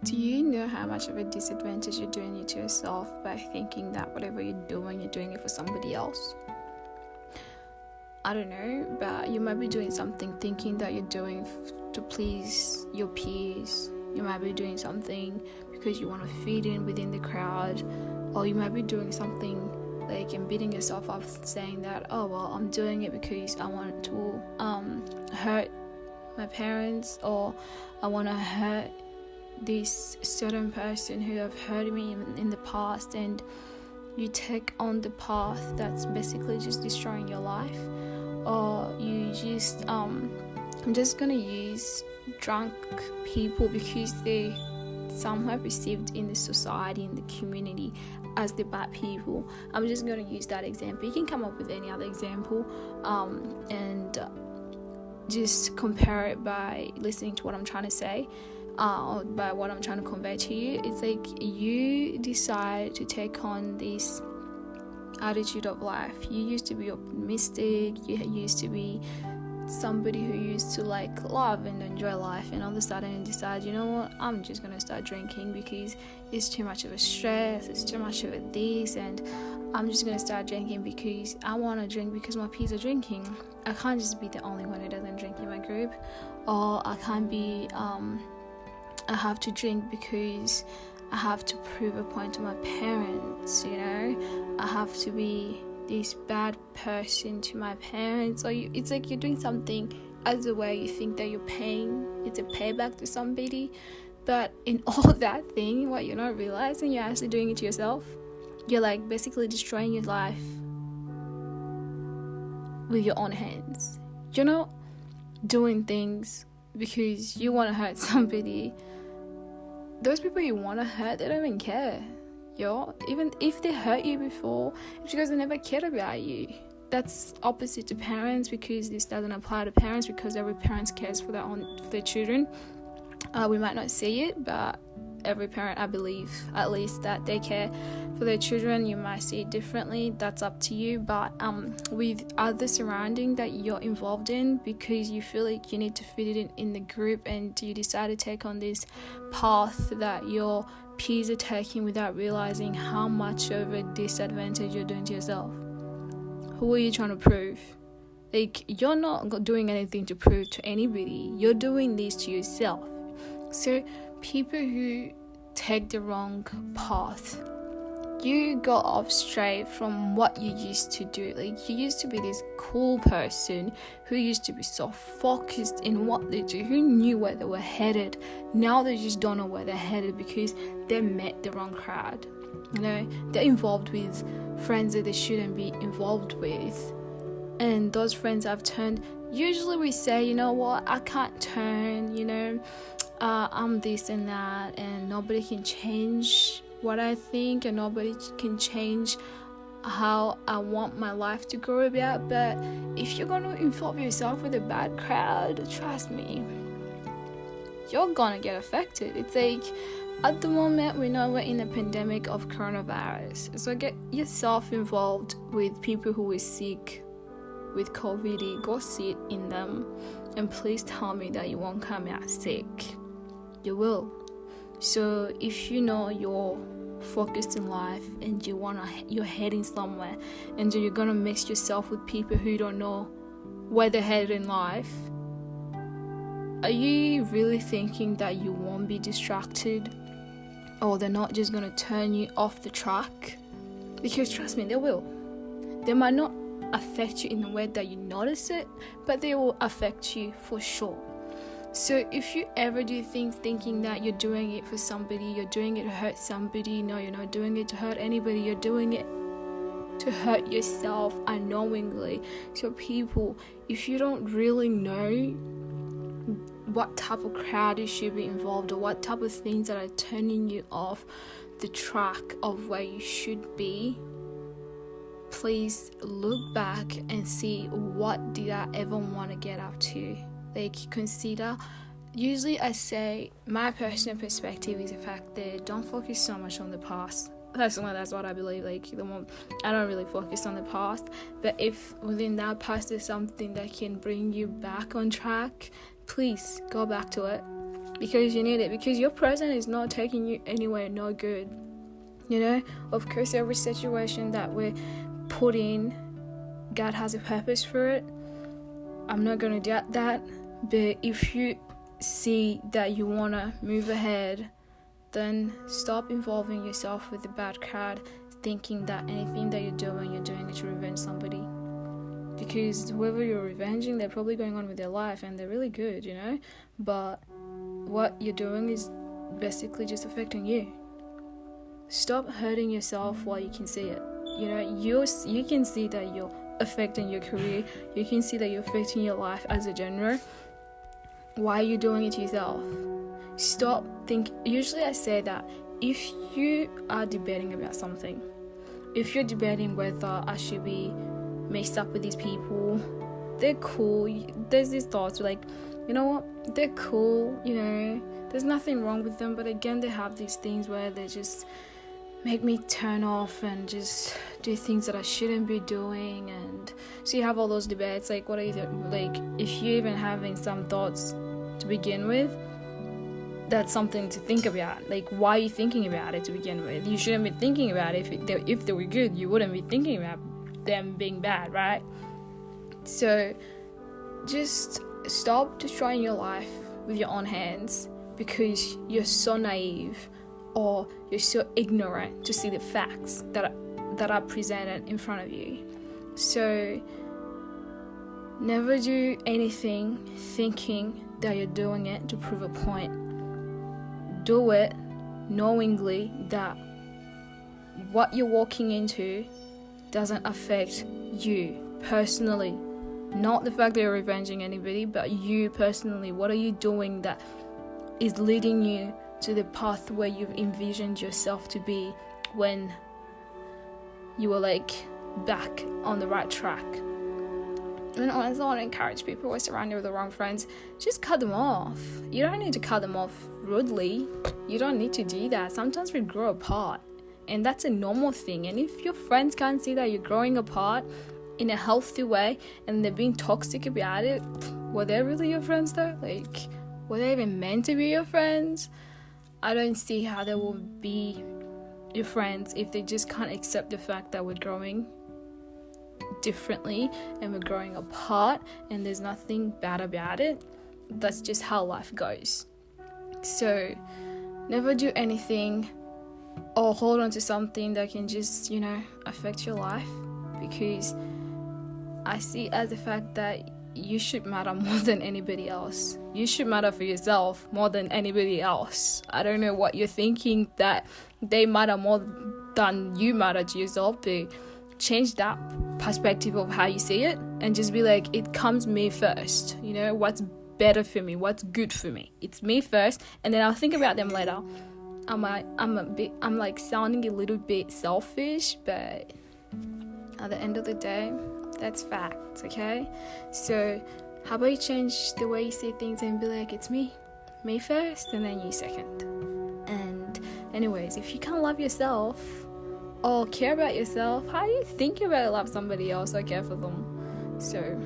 Do you know how much of a disadvantage you're doing it to yourself by thinking that whatever you're doing it for somebody else? I don't know, but you might be doing something thinking that you're doing to please your peers. You might be doing something because you want to fit in within the crowd, or you might be doing something like and beating yourself up saying that, oh well, I'm doing it because I want to hurt my parents, or I want to hurt this certain person who have hurt me in the past, and you take on the path that's basically just destroying your life. Or you just I'm just gonna use drunk people because they somehow perceived in the society, in the community, as the bad people. I'm just gonna use that example. You can come up with any other example and just compare it by listening to what I'm trying to say, by what I'm trying to convey to you. It's like you decide to take on this attitude of life. You used to be optimistic, you used to be somebody who used to like love and enjoy life, and all of a sudden you decide, you know what, I'm just gonna start drinking because it's too much of a stress, it's too much of a this, and I'm just gonna start drinking because I want to drink because my peers are drinking. I can't just be the only one who doesn't drink in my group, or I can't be I have to drink because I have to prove a point to my parents, you know. I have to be this bad person to my parents, or it's like you're doing something as a way you think that you're paying, it's a payback to somebody. But in all that thing, what you're not realizing, you're actually doing it to yourself. You're like basically destroying your life with your own hands. You're not doing things because you want to hurt somebody. Those people you want to hurt, they don't even care. Even if they hurt you before, it's because they never cared about you. That's opposite to parents, because this doesn't apply to parents, because every parent cares for their children. We might not see it, but every parent, I believe, at least, that they care for their children. You might see it differently, that's up to you. But with other surrounding that you're involved in, because you feel like you need to fit it in the group, and you decide to take on this path that your peers are taking without realizing how much of a disadvantage you're doing to yourself. Who are you trying to prove? Like, you're not doing anything to prove to anybody. You're doing this to yourself. So people who take the wrong path, you go off straight from what you used to do. Like, you used to be this cool person who used to be so focused in what they do, who knew where they were headed. Now they just don't know where they're headed because they met the wrong crowd. You know, they're involved with friends that they shouldn't be involved with, and those friends have turned. Usually we say, you know what, I can't turn, you know, I'm this and that, and nobody can change what I think, and nobody can change how I want my life to go about. But if you're going to involve yourself with a bad crowd, trust me, you're gonna get affected. It's like, at the moment, we know we're in a pandemic of coronavirus, so get yourself involved with people who are sick with COVID. Go sit in them, and please tell me that you won't come out sick. You will. So if you know you're focused in life and you're heading somewhere, and you're gonna mix yourself with people who don't know where they're headed in life, are you really thinking that you won't be distracted, or they're not just gonna turn you off the track? Because trust me, they will. They might not affect you in the way that you notice it, but they will affect you for sure. So if you ever do things thinking that you're doing it for somebody, you're doing it to hurt somebody, no, you're not doing it to hurt anybody, you're doing it to hurt yourself unknowingly. So people, if you don't really know what type of crowd you should be involved, or what type of things that are turning you off the track of where you should be, please look back and see, what did I ever want to get up to? Like, consider. Usually I say my personal perspective is the fact that don't focus so much on the past. That's what I believe. Like, I don't really focus on the past, but if within that past there's something that can bring you back on track, please go back to it. because you need it, because your present is not taking you anywhere no good. Of course, every situation that we're put in, God has a purpose for it. I'm not going to doubt that. But if you see that you want to move ahead, then stop involving yourself with the bad crowd, thinking that anything that you're doing it to revenge somebody. Because whoever you're revenging, they're probably going on with their life and they're really good, But what you're doing is basically just affecting you. Stop hurting yourself while you can see it. You can see that you're affecting your career. You can see that you're affecting your life as a genre. Why are you doing it to yourself? Stop think. Usually I say that if you are debating about something, if you're debating whether I should be mixed up with these people, they're cool. There's these thoughts like, you know what? They're cool. There's nothing wrong with them. But again, they have these things where they just make me turn off and just do things that I shouldn't be doing. And so you have all those debates. Like, what are you like? If you're even having some thoughts to begin with, that's something to think about. Like, why are you thinking about it to begin with? You shouldn't be thinking about it. If they were good, you wouldn't be thinking about them being bad, right? So just stop destroying your life with your own hands because you're so naive or you're so ignorant to see the facts that are presented in front of you. So never do anything thinking that you're doing it to prove a point. Do it knowingly that what you're walking into doesn't affect you personally. Not the fact that you're revenging anybody, but you personally. What are you doing that is leading you to the path where you've envisioned yourself to be when you were back on the right track? I just want to encourage people who are surrounded with the wrong friends, just cut them off. You don't need to cut them off rudely. You don't need to do that. Sometimes we grow apart, and that's a normal thing. And if your friends can't see that you're growing apart in a healthy way and they're being toxic about it, were they really your friends though? Were they even meant to be your friends? I don't see how they will be your friends if they just can't accept the fact that we're growing differently and we're growing apart and there's nothing bad about it. That's just how life goes. So never do anything or hold on to something that can just affect your life, because I see as the fact that you should matter more than anybody else. You should matter for yourself more than anybody else. I don't know what you're thinking, that they matter more than you matter to yourself, but change that perspective of how you see it and just be like, it comes me first. What's better for me, what's good for me. It's me first, and then I'll think about them later. I'm sounding a little bit selfish, but at the end of the day, that's facts, okay? So how about you change the way you see things and be like, it's me first and then you second. And anyways, if you can't love yourself or care about yourself, how do you think you're about to love somebody else or care for them? So